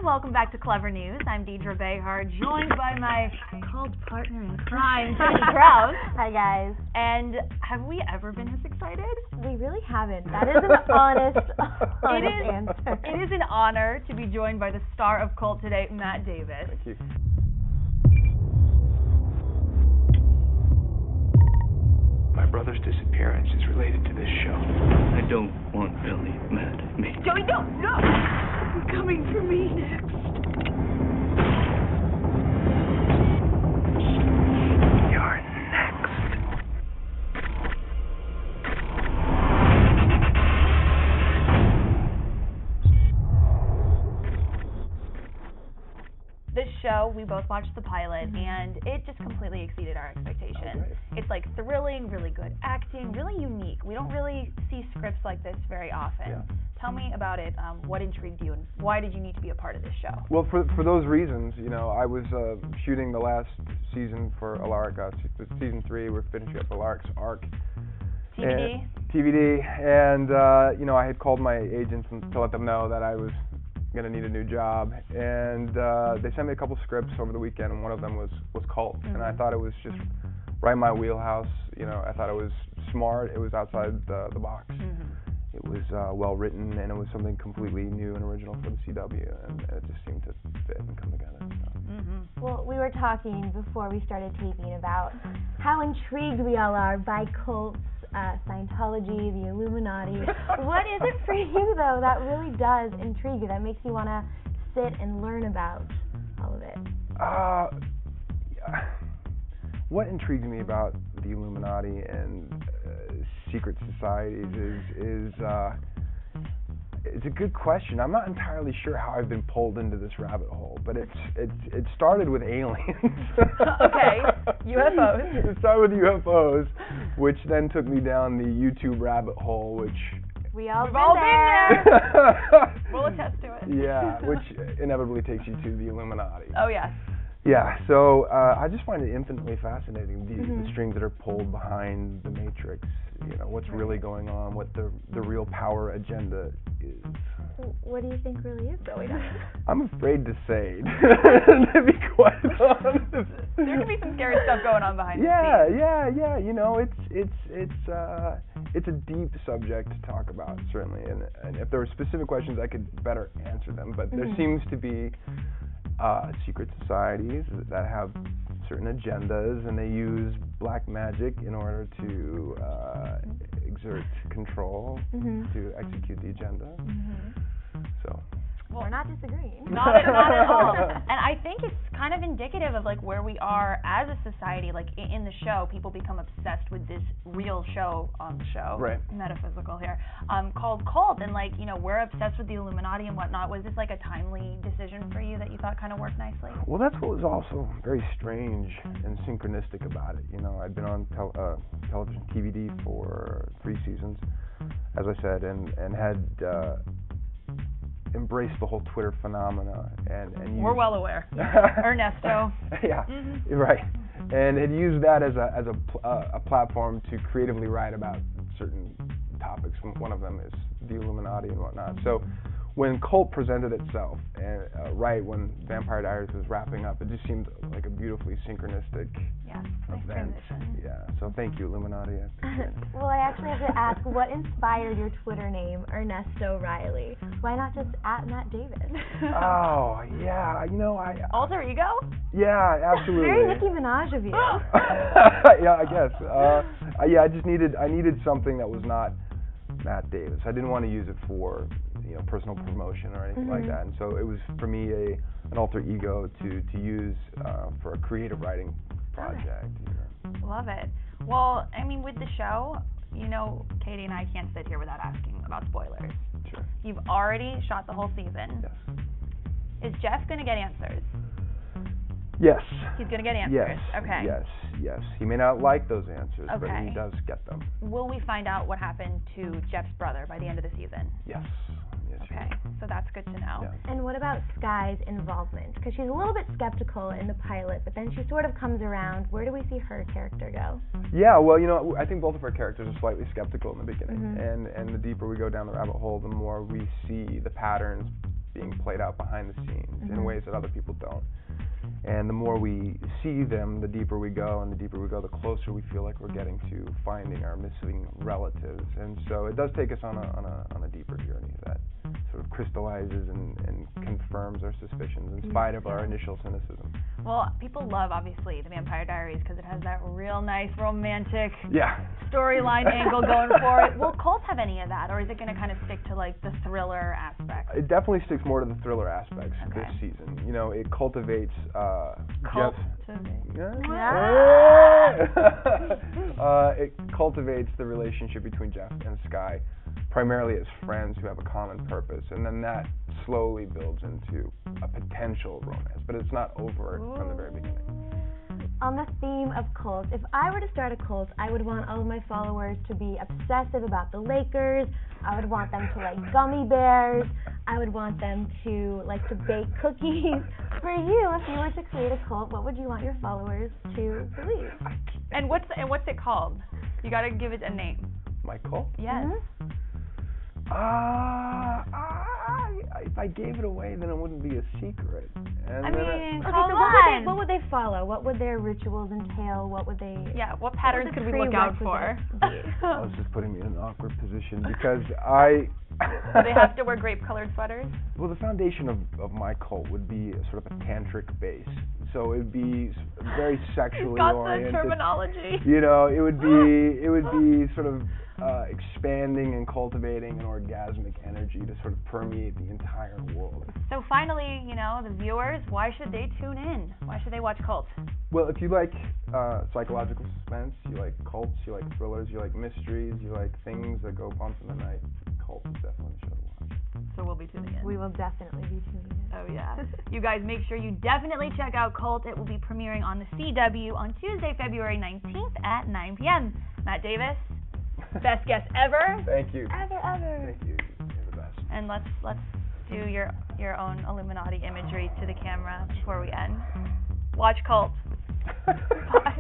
welcome back to Clever News. I'm Deidre Behar, joined by my cult partner in crime, Tiffany Krause. Hi, guys. And have we ever been this excited? We really haven't. That is an honest answer. It is an honor to be joined by the star of Cult today, Matt Davis. Thank you. My brother's disappearance is related to this show. I don't want Billy mad at me. Joey, no! You're coming for me next. You're next. This show, we both watched the pilot, and it just completely exceeded our expectations. It's like thrilling, really good acting, really unique. We don't really see scripts like this very often. Yeah. Tell me about it. What intrigued you, and why did you need to be a part of this show? Well, for those reasons, you know, I was shooting the last season for Alaric. Season 3, we're finishing up Alaric's arc. TVD, and you know, I had called my agents to let them know that I was going to need a new job, and they sent me a couple scripts over the weekend, and one of them was Cult, and I thought it was just right in my wheelhouse. You know, I thought it was smart, it was outside the box, it was well written, and it was something completely new and original for the CW, and it just seemed to fit and come together. So. Well, we were talking before we started taping about how intrigued we all are by cults, Scientology, the Illuminati. What is it for you, though, that really does intrigue you, that makes you want to sit and learn about all of it? What intrigues me about the Illuminati and secret societies is it's a good question. I'm not entirely sure how I've been pulled into this rabbit hole, but it started with aliens. Okay, UFOs. It started with UFOs, which then took me down the YouTube rabbit hole, which We've all been there. We'll attest to it. Yeah, which inevitably takes you to the Illuminati. Oh, yes. Yeah, so I just find it infinitely fascinating, the strings that are pulled behind the Matrix, you know, what's really going on, what the real power agenda is. What do you think really is going on? I'm afraid to say, to be quite honest. There could be some scary stuff going on behind the scenes. Yeah, you know, it's a deep subject to talk about, certainly, and if there were specific questions, I could better answer them, but there seems to be secret societies that have certain agendas, and they use black magic in order to exert control to execute the agenda. So. Well, we're not disagreeing. Not at all. And I think it's kind of indicative of like where we are as a society. Like in the show, people become obsessed with this real show on the show, right? Metaphysical here, called Cult, and like, you know, we're obsessed with the Illuminati and whatnot. Was this like a timely decision for you that you thought kind of worked nicely? Well, that's what was also very strange and synchronistic about it. You know, I'd been on television, TVD for 3 seasons, as I said, and had embrace the whole Twitter phenomena and we're well aware. Ernesto. Yeah, right. And had used that as a platform to creatively write about certain topics. One of them is the Illuminati and whatnot. So when Cult presented itself, and right when Vampire Diaries was wrapping up, it just seemed like a beautifully synchronistic event. Yeah, so thank you, Illuminati. Well, I actually have to ask, what inspired your Twitter name, Ernesto Riley? Why not just @Matt Davis? Oh, yeah, you know, Alter ego? Yeah, absolutely. Very Nicki Minaj of you. Yeah, I guess. I just needed something that was not Matt Davis. I didn't want to use it for, you know, personal promotion or anything like that, and so it was for me an alter ego to use for a creative writing project. You know. Love it. Well, I mean, with the show, you know, Katie and I can't sit here without asking about spoilers. Sure. You've already shot the whole season. Yes. Is Jeff going to get answers? Yes. He's going to get answers. Yes. Okay. Yes. He may not like those answers, but Okay. he does get them. Will we find out what happened to Jeff's brother by the end of the season? Yes. Okay, so that's good to know. Yeah. And what about Skye's involvement? Because she's a little bit skeptical in the pilot, but then she sort of comes around. Where do we see her character go? Yeah, well, you know, I think both of our characters are slightly skeptical in the beginning, and the deeper we go down the rabbit hole, the more we see the patterns being played out behind the scenes in ways that other people don't. And the more we see them, the deeper we go, and the deeper we go, the closer we feel like we're getting to finding our missing relatives. And so it does take us on a deeper journey that sort of crystallizes and confirms our suspicions in spite of our initial cynicism. Well, people love, obviously, The Vampire Diaries because it has that real nice romantic storyline angle going for it. Will Cult have any of that, or is it going to kind of stick to like the thriller aspect? It definitely sticks more to the thriller aspects this season. You know, it cultivates it cultivates the relationship between Jeff and Skye, primarily as friends who have a common purpose, and then that slowly builds into a potential romance, but it's not overt from the very beginning. On the theme of cults, if I were to start a cult, I would want all of my followers to be obsessive about the Lakers. I would want them to like gummy bears. I would want them to like to bake cookies. For you, if you were to create a cult, what would you want your followers to believe? And what's it called? You got to give it a name. My cult? Yes. If I gave it away, then it wouldn't be a secret. And I mean, what would they follow? What would their rituals entail? What would they? Yeah, what patterns could we look out for? I was just putting me in an awkward position because Do they have to wear grape-colored sweaters? Well, the foundation of my cult would be sort of a tantric base. So it would be very sexually oriented. Got the terminology. You know, it would be sort of expanding and cultivating an orgasmic energy to sort of permeate the entire world. So finally, you know, the viewers, why should they tune in? Why should they watch Cult? Well, if you like psychological suspense, you like cults, you like thrillers, you like mysteries, you like things that go bump in the night, Cult is definitely the show to watch. So we'll be tuning in. We will definitely be tuning in. Oh, yeah. You guys make sure you definitely check out Cult. It will be premiering on the CW on Tuesday, February 19th at 9 p.m. Matt Davis, best guest ever. Thank you. Ever. Thank you. You're the best. And let's do your own Illuminati imagery to the camera before we end. Watch Cult. Bye.